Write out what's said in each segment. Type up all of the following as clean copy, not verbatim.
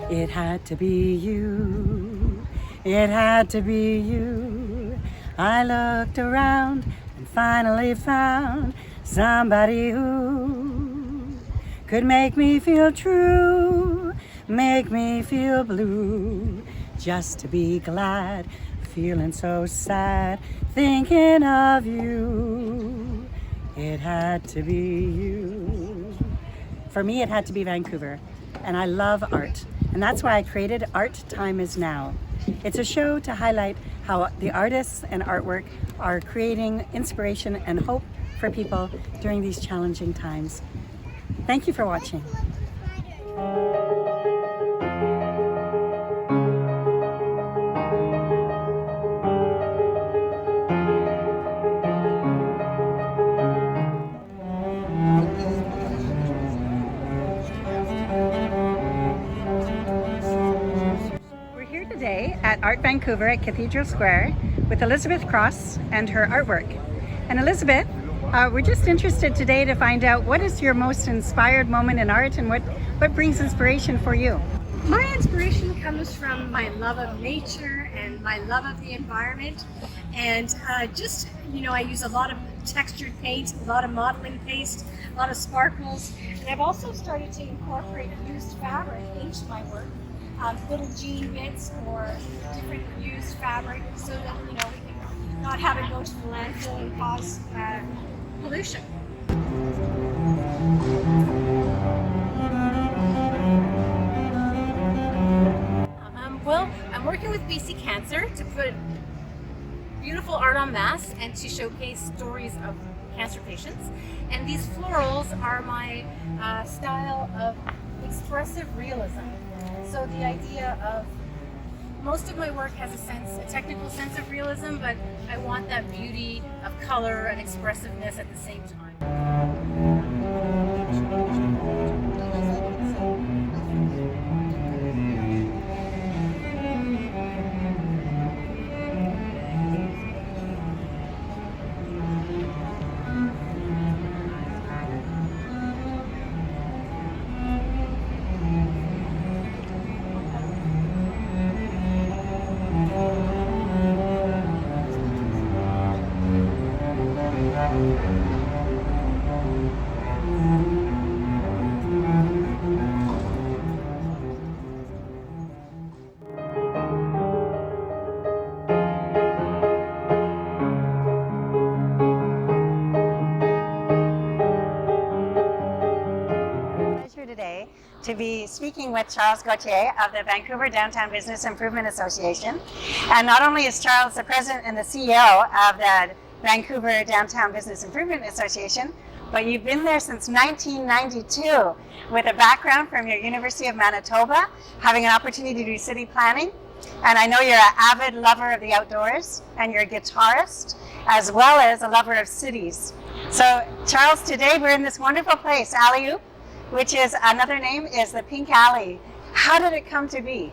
It had to be you. It had to be you. I looked around and finally found somebody who could make me feel true, make me feel blue, just to be glad, feeling so sad, thinking of you. It had to be you. For me, it had to be Vancouver, and I love art, and that's why I created Art Time Is Now. It's a show to highlight how the artists and artwork are creating inspiration and hope for people during these challenging times. Thank you for watching. We're here today at Art Vancouver at Cathedral Square with Elizabeth Cross and her artwork. And Elizabeth, we're just interested today to find out what is your most inspired moment in art and what brings inspiration for you? My inspiration comes from my love of nature and my love of the environment, and I use a lot of textured paint, a lot of modeling paste, a lot of sparkles, and I've also started to incorporate used fabric into my work, little jean bits or different used fabric, so that we can not have it go to the landfill and cause pollution. Well, I'm working with BC Cancer to put beautiful art en masse and to showcase stories of cancer patients. And these florals are my style of expressive realism. So the idea of most of my work has a technical sense of realism, but I want that beauty of color and expressiveness at the same time. Today to be speaking with Charles Gauthier of the Vancouver Downtown Business Improvement Association. And not only is Charles the president and the CEO of the Vancouver Downtown Business Improvement Association, but you've been there since 1992 with a background from your University of Manitoba, having an opportunity to do city planning. And I know you're an avid lover of the outdoors, and you're a guitarist, as well as a lover of cities. So Charles, today we're in this wonderful place, Alley Oop, which is another name is the Pink Alley. How did it come to be?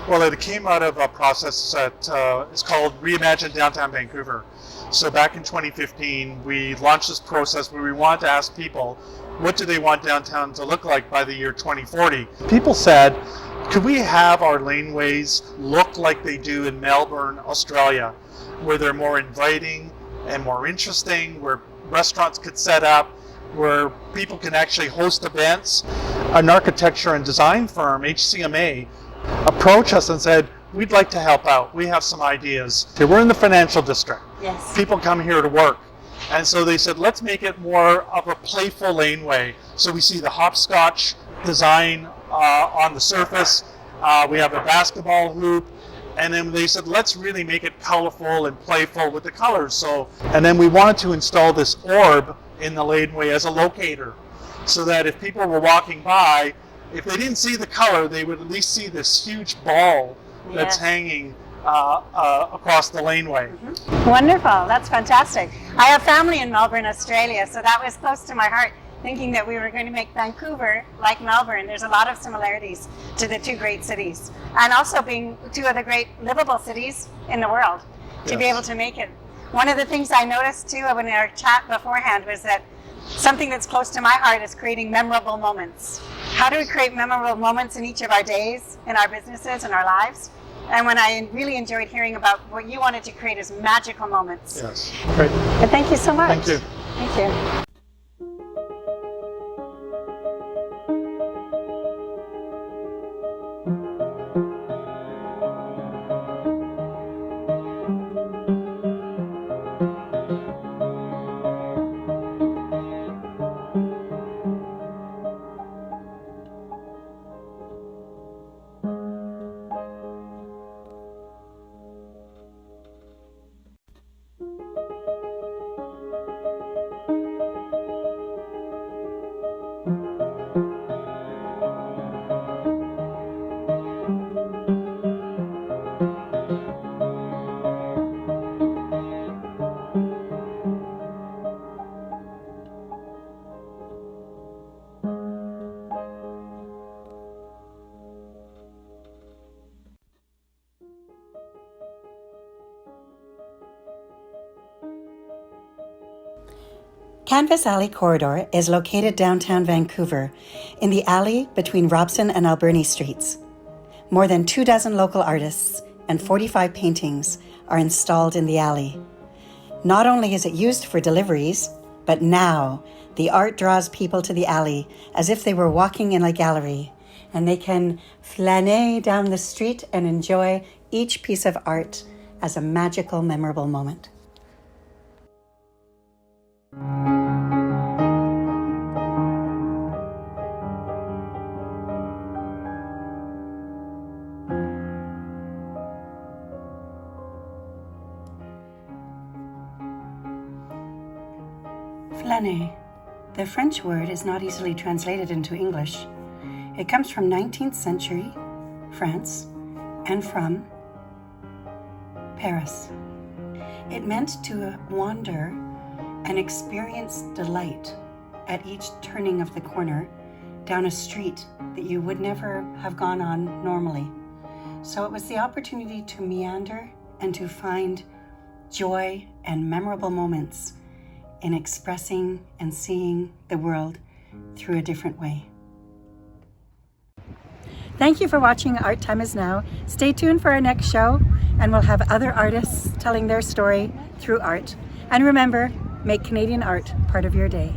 Well, it came out of a process that is called Reimagine Downtown Vancouver. So back in 2015, we launched this process where we wanted to ask people, what do they want downtown to look like by the year 2040? People said, could we have our laneways look like they do in Melbourne, Australia, where they're more inviting and more interesting, where restaurants could set up, where people can actually host events. An architecture and design firm, HCMA, approached us and said, we'd like to help out. We have some ideas. Okay, we're in the financial district. Yes. People come here to work. And so they said, let's make it more of a playful laneway. So we see the hopscotch design on the surface. We have a basketball hoop. And then they said, let's really make it colorful and playful with the colors. And then we wanted to install this orb in the laneway as a locator, so that if people were walking by, if they didn't see the color, they would at least see this huge ball that's hanging across the laneway. Mm-hmm. Wonderful, that's fantastic. I have family in Melbourne, Australia, so that was close to my heart, thinking that we were going to make Vancouver like Melbourne. There's a lot of similarities to the two great cities, and also being two of the great livable cities in the world, to be able to make it. One of the things I noticed too when our chat beforehand was that something that's close to my heart is creating memorable moments. how do we create memorable moments in each of our days, in our businesses, in our lives? And when I really enjoyed hearing about what you wanted to create as magical moments. Yes, great. But thank you so much. Thank you. Thank you. Canvas Alley Corridor is located downtown Vancouver in the alley between Robson and Alberni Streets. More than 24 local artists and 45 paintings are installed in the alley. Not only is it used for deliveries, but now the art draws people to the alley as if they were walking in a gallery, and they can flâner down the street and enjoy each piece of art as a magical, memorable moment. Flâner. The French word is not easily translated into English. It comes from 19th century France and from Paris. It meant to wander and experience delight at each turning of the corner down a street that you would never have gone on normally. So it was the opportunity to meander and to find joy and memorable moments in expressing and seeing the world through a different way. Thank you for watching Art Time Is Now. Stay tuned for our next show, and we'll have other artists telling their story through art. And remember, make Canadian art part of your day.